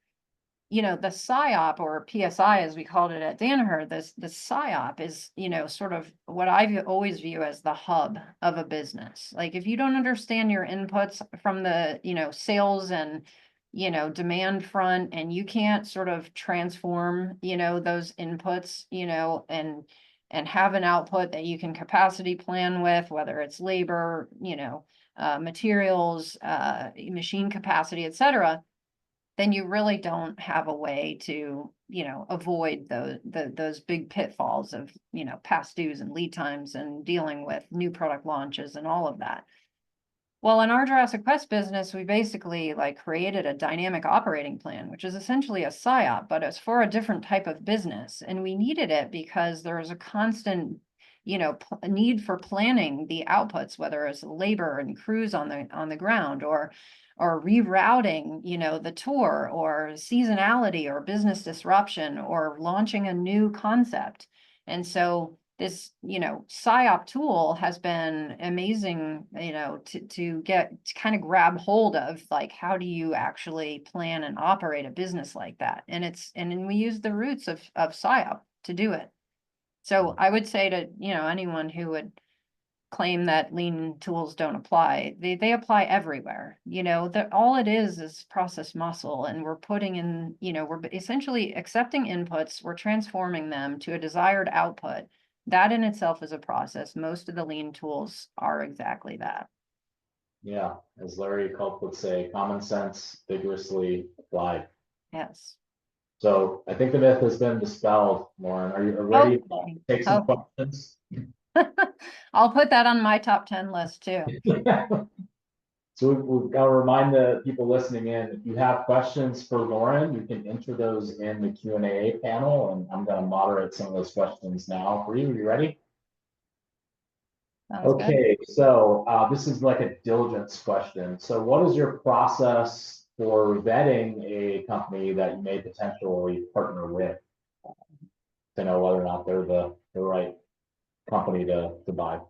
the PSYOP, or PSI as we called it at Danaher, the PSYOP is, sort of what I always view as the hub of a business. Like if you don't understand your inputs from the, sales and, demand front, and you can't sort of transform, those inputs, and have an output that you can capacity plan with, whether it's labor, materials, machine capacity, et cetera, then you really don't have a way to, avoid those big pitfalls of, past dues and lead times and dealing with new product launches and all of that. Well, in our Jurassic Quest business, we basically created a dynamic operating plan, which is essentially a PSYOP, but it's for a different type of business. And we needed it because there was a constant, need for planning the outputs, whether it's labor and crews on the ground, or or rerouting, the tour, or seasonality, or business disruption, or launching a new concept. And so this, PSYOP tool has been amazing, to kind of grab hold of, like, how do you actually plan and operate a business like that? And then we use the roots of PSYOP to do it. So I would say to, anyone who would claim that lean tools don't apply, they apply everywhere. That all it is process muscle, and we're putting in, we're essentially accepting inputs, we're transforming them to a desired output. That in itself is a process. Most of the lean tools are exactly that.
Yeah, as Larry Culp would say, common sense vigorously applied.
Yes.
So I think the myth has been dispelled, Lauren. Are you ready
Okay.
to take some questions?
I'll put that on my top 10 list too.
So we've got to remind the people listening in, if you have questions for Lauren, you can enter those in the Q&A panel, and I'm going to moderate some of those questions now for you. Are you ready?
Sounds good.
Okay, so this is like a diligence question. So what is your process for vetting a company that you may potentially partner with to know whether or not they're the right company to buy?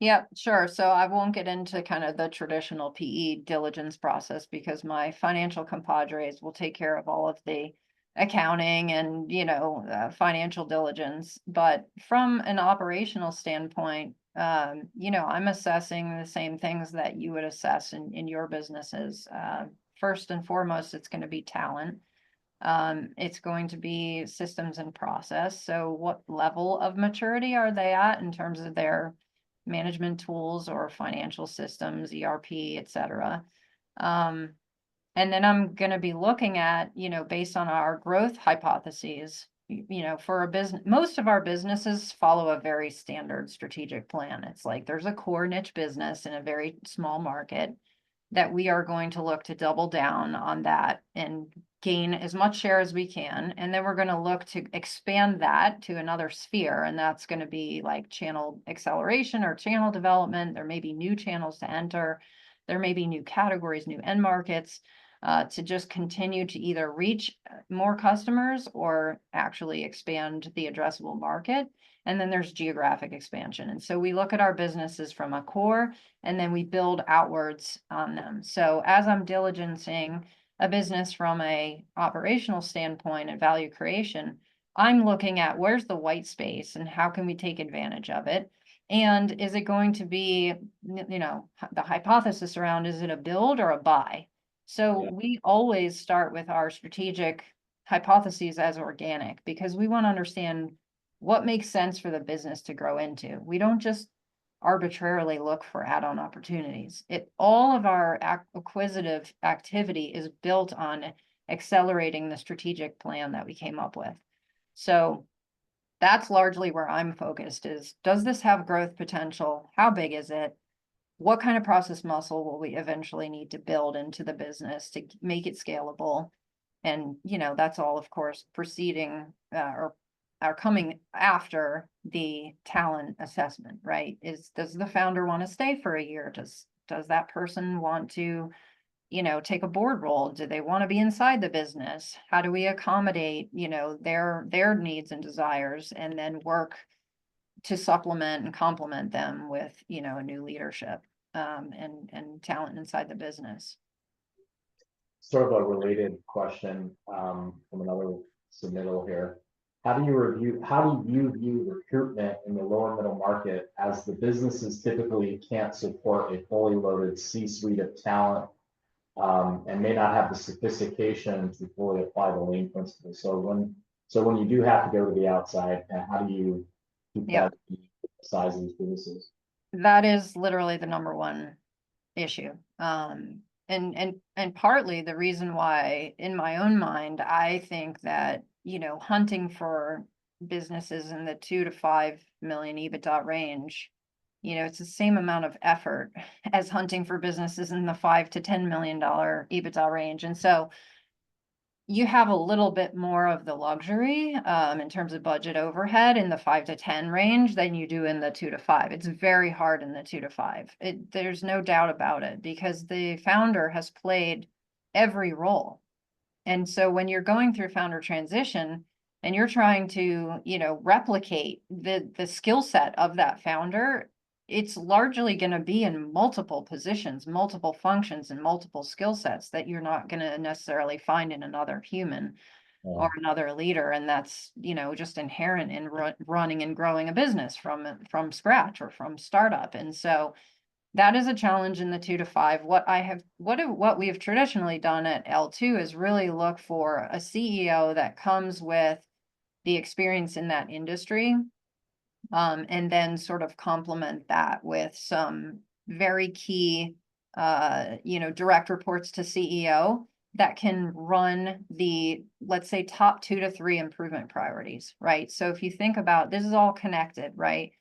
Yep, sure. So I won't get into kind of the traditional PE diligence process, because my financial compadres will take care of all of the accounting and, financial diligence. But from an operational standpoint, I'm assessing the same things that you would assess in your businesses. First and foremost, it's going to be talent. It's going to be systems and process. So what level of maturity are they at in terms of their management tools or financial systems, ERP, et cetera. And then I'm going to be looking at, based on our growth hypotheses, for a business, most of our businesses follow a very standard strategic plan. It's like there's a core niche business in a very small market that we are going to look to double down on that and gain as much share as we can. And then we're going to look to expand that to another sphere. And that's going to be like channel acceleration or channel development. There may be new channels to enter. There may be new categories, new end markets, to just continue to either reach more customers or actually expand the addressable market. And then there's geographic expansion. And so we look at our businesses from a core, and then we build outwards on them. So as I'm diligencing a business from a operational standpoint and value creation, I'm looking at where's the white space and how can we take advantage of it? And is it going to be, the hypothesis around, is it a build or a buy? So we always start with our strategic hypotheses as organic, because we want to understand what makes sense for the business to grow into. We don't just arbitrarily look for add-on opportunities. All of our acquisitive activity is built on accelerating the strategic plan that we came up with. So that's largely where I'm focused is, does this have growth potential? How big is it? What kind of process muscle will we eventually need to build into the business to make it scalable? And, that's all, of course, proceeding or coming after the talent assessment, right? Does the founder want to stay for a year? Does that person want to, take a board role? Do they want to be inside the business? How do we accommodate, their needs and desires, and then work to supplement and complement them with, a new leadership and talent inside the business.
Sort of a related question from another submittal here. How do you view recruitment in the lower middle market, as the businesses typically can't support a fully loaded C-suite of talent and may not have the sophistication to fully apply the lean principles? So when you do have to go to the outside, how do you keep that the size of these businesses?
That is literally the number one issue. And partly the reason why, in my own mind, I think that, hunting for businesses in the 2 to 5 million EBITDA range, it's the same amount of effort as hunting for businesses in the $5 to $10 million EBITDA range. And so you have a little bit more of the luxury in terms of budget overhead in the 5 to 10 range than you do in the 2 to 5. It's very hard in the 2 to 5. There's no doubt about it, because the founder has played every role. And so when you're going through founder transition and you're trying to, replicate the skill set of that founder, it's largely going to be in multiple positions, multiple functions, and multiple skill sets that you're not going to necessarily find in another human or another leader. And that's, just inherent in running and growing a business from scratch or from startup. And so that is a challenge in the 2 to 5. What we have traditionally done at L2 is really look for a CEO that comes with the experience in that industry, and then sort of complement that with some very key, direct reports to CEO that can run the, let's say, top 2 to 3 improvement priorities, right? So if you think about, this is all connected, right?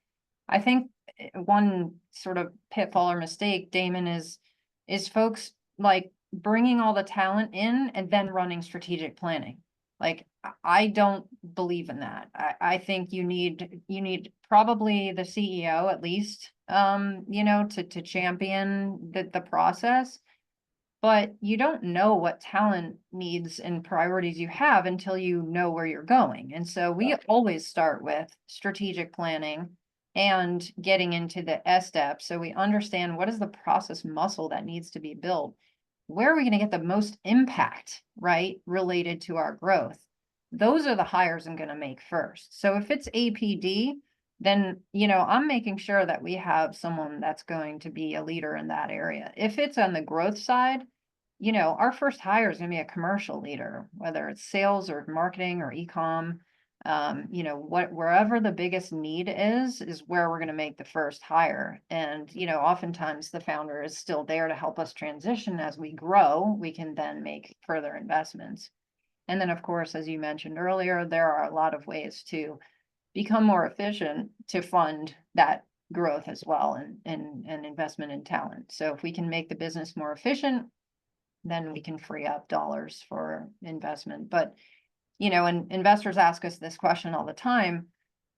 I think one sort of pitfall or mistake, Damon, is folks like bringing all the talent in and then running strategic planning. Like, I don't believe in that. I think you need probably the CEO at least, to champion the process. But you don't know what talent needs and priorities you have until you know where you're going. And so we always start with strategic planning and getting into the S step. So we understand, what is the process muscle that needs to be built? Where are we going to get the most impact, right, related to our growth? Those are the hires I'm going to make first. So if it's APD, then, I'm making sure that we have someone that's going to be a leader in that area. If it's on the growth side, our first hire is going to be a commercial leader, whether it's sales or marketing or e-com. Wherever the biggest need is where we're going to make the first hire. And, oftentimes the founder is still there to help us transition as we grow. We can then make further investments. And then, of course, as you mentioned earlier, there are a lot of ways to become more efficient to fund that growth as well, and investment in talent. So if we can make the business more efficient, then we can free up dollars for investment. But, and investors ask us this question all the time.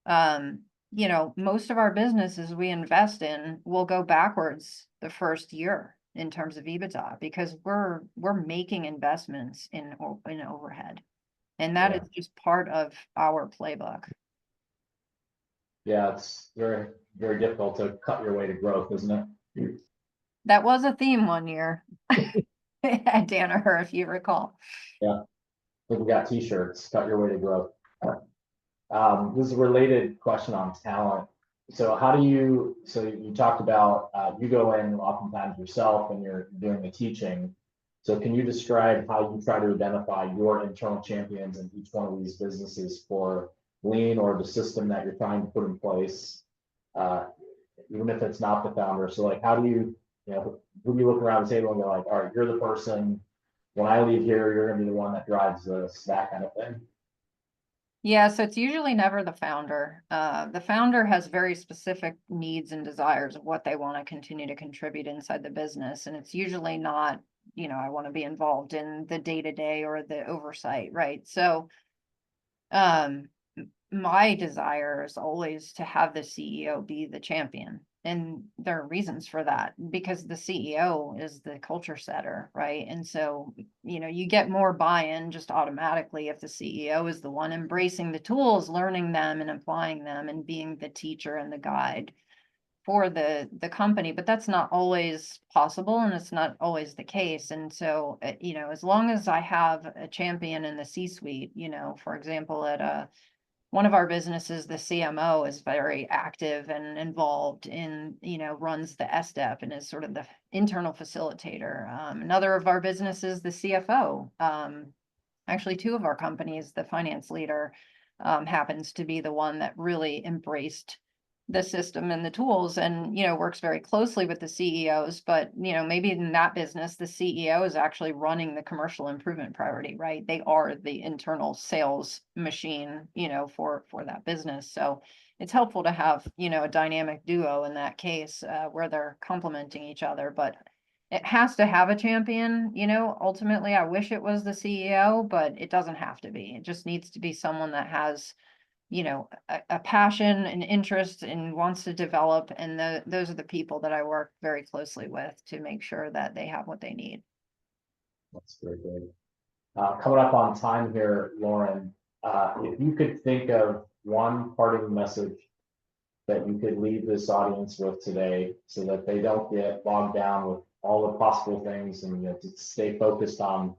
Most of our businesses we invest in will go backwards the first year in terms of EBITDA, because we're making investments in overhead. And that is just part of our playbook.
Yeah, it's very, very difficult to cut your way to growth, isn't it?
That was a theme one year at Danaher, if you recall.
Yeah, I think we got t-shirts, cut your way to growth. This is a related question on talent. So you talked about, you go in oftentimes yourself and you're doing the teaching. So can you describe how you try to identify your internal champions in each one of these businesses for lean or the system that you're trying to put in place, even if it's not the founder? So like, how do you who do you look around the table and you're like, all right, you're the person, when I leave here, you're gonna be the one that drives this, that kind of thing?
Yeah, so it's usually never the founder. The founder has very specific needs and desires of what they want to continue to contribute inside the business. And it's usually not, I want to be involved in the day-to-day or the oversight, right? So my desire is always to have the CEO be the champion. And there are reasons for that, because the CEO is the culture setter, right? And so, you get more buy-in just automatically if the CEO is the one embracing the tools, learning them and applying them, and being the teacher and the guide for the company. But that's not always possible, and it's not always the case. And so, as long as I have a champion in the C-suite, for example, at one of our businesses, the CMO is very active and involved in, runs the SDEP and is sort of the internal facilitator. Another of our businesses, the CFO, actually 2 of our companies, the finance leader happens to be the one that really embraced the system and the tools, and works very closely with the CEOs. But maybe in that business the CEO is actually running the commercial improvement priority, right? They are the internal sales machine for that business. So it's helpful to have a dynamic duo in that case, where they're complementing each other. But it has to have a champion, you know, ultimately, I wish it was the CEO, but it doesn't have to be. It just needs to be someone that has, you know, a passion and interest and wants to develop. And those are the people that I work very closely with to make sure that they have what they need.
That's very good. Coming up on time here, Lorin, if you could think of one parting message that you could leave this audience with today so that they don't get bogged down with all the possible things and to stay focused on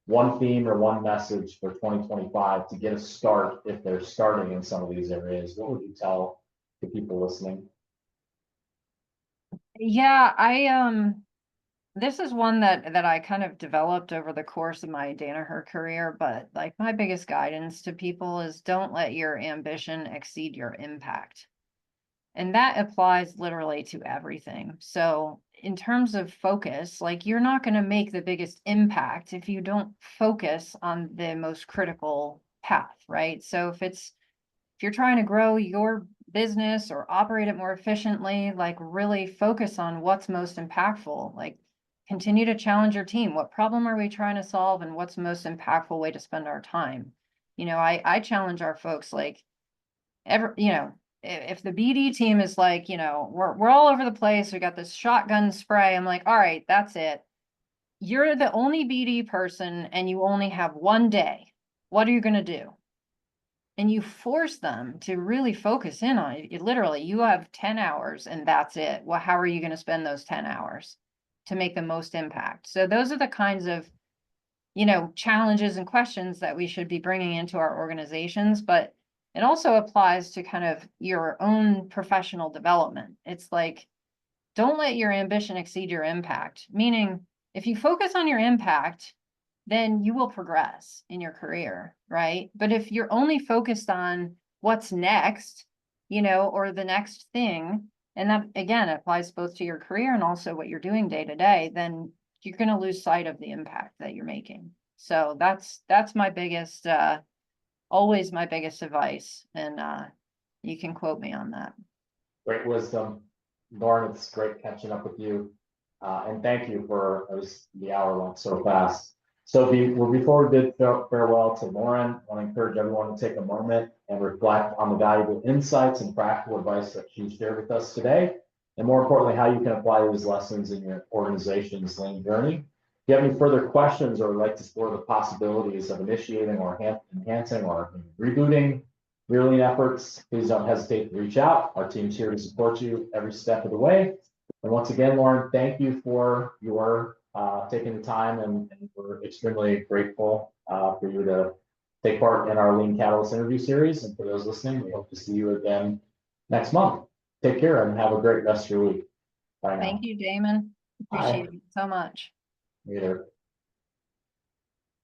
one theme or one message for 2025 to get a start if they're starting in some of these areas, what would you tell the people listening?
Yeah, this is one that I kind of developed over the course of my Danaher career, but like my biggest guidance to people is don't let your ambition exceed your impact. And that applies literally to everything. So in terms of focus, like you're not going to make the biggest impact if you don't focus on the most critical path, right? So if you're trying to grow your business or operate it more efficiently, like really focus on what's most impactful. Like continue to challenge your team. What problem are we trying to solve and what's the most impactful way to spend our time? You know, I challenge our folks like you know, if the BD team is like, you know, we're all over the place, we got this shotgun spray, I'm like, all right, that's it. You're the only BD person and you only have one day. What are you going to do? And you force them to really focus in on it. Literally, you have 10 hours and that's it. Well, how are you going to spend those 10 hours to make the most impact? So those are the kinds of, you know, challenges and questions that we should be bringing into our organizations, but it also applies to kind of your own professional development. It's like, don't let your ambition exceed your impact, meaning if you focus on your impact, then you will progress in your career, right? But if you're only focused on what's next, you know, or the next thing, and that again applies both to your career and also what you're doing day to day, then you're going to lose sight of the impact that you're making. So that's my biggest, always my biggest advice. And you can quote me on that.
Great wisdom. Lorin, it's great catching up with you. And thank you for the hour went so fast. So before we bid farewell to Lorin, I want to encourage everyone to take a moment and reflect on the valuable insights and practical advice that she shared with us today. And more importantly, how you can apply these lessons in your organization's lean journey. If you have any further questions or would like to explore the possibilities of initiating or enhancing or rebooting your lean efforts, please don't hesitate to reach out. Our team's here to support you every step of the way. And once again, Lorin, thank you for your taking the time, and we're extremely grateful for you to take part in our Lean Catalyst interview series. And for those listening, we hope to see you again next month. Take care and have a great rest of your week. Bye now.
Thank you, Damon. Appreciate it so much.
Later.